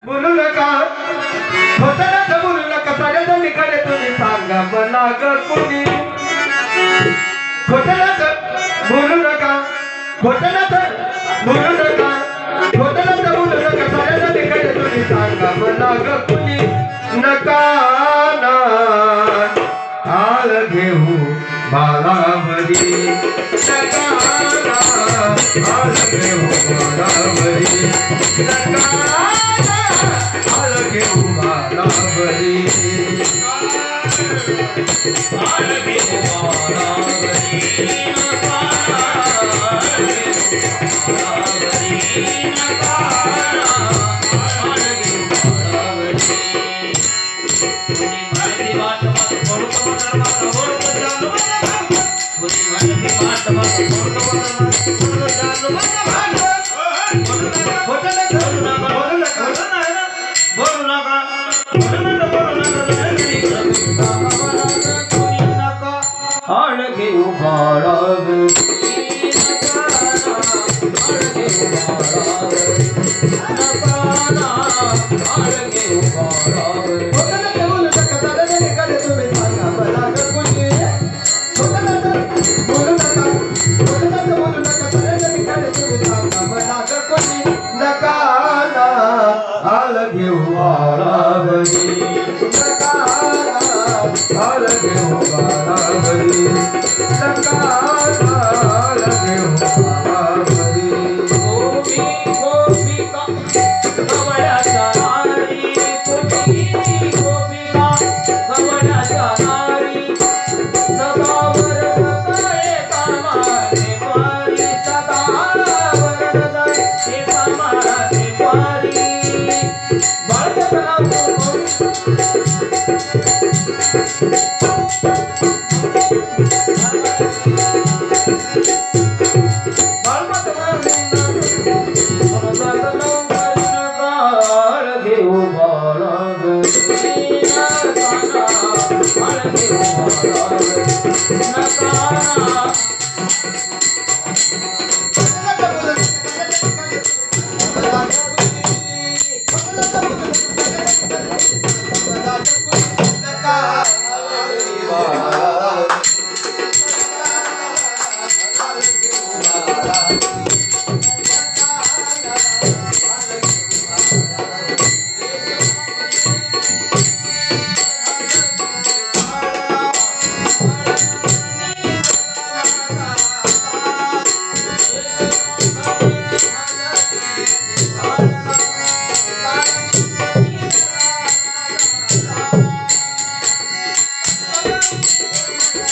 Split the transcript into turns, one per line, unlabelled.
बोलू नका खोटं बोलू नका सगळ्या निकडे तुम्ही सांगा मला ग कुणी खोटं बोलू नका खोटं बोलू नका खोटं बोलू नका सगळ्या निकडे तुम्ही सांगा मला ग कुणी नका ना हाल घेऊ बाळावरी नका ना हाल घेऊ बाळावरी नका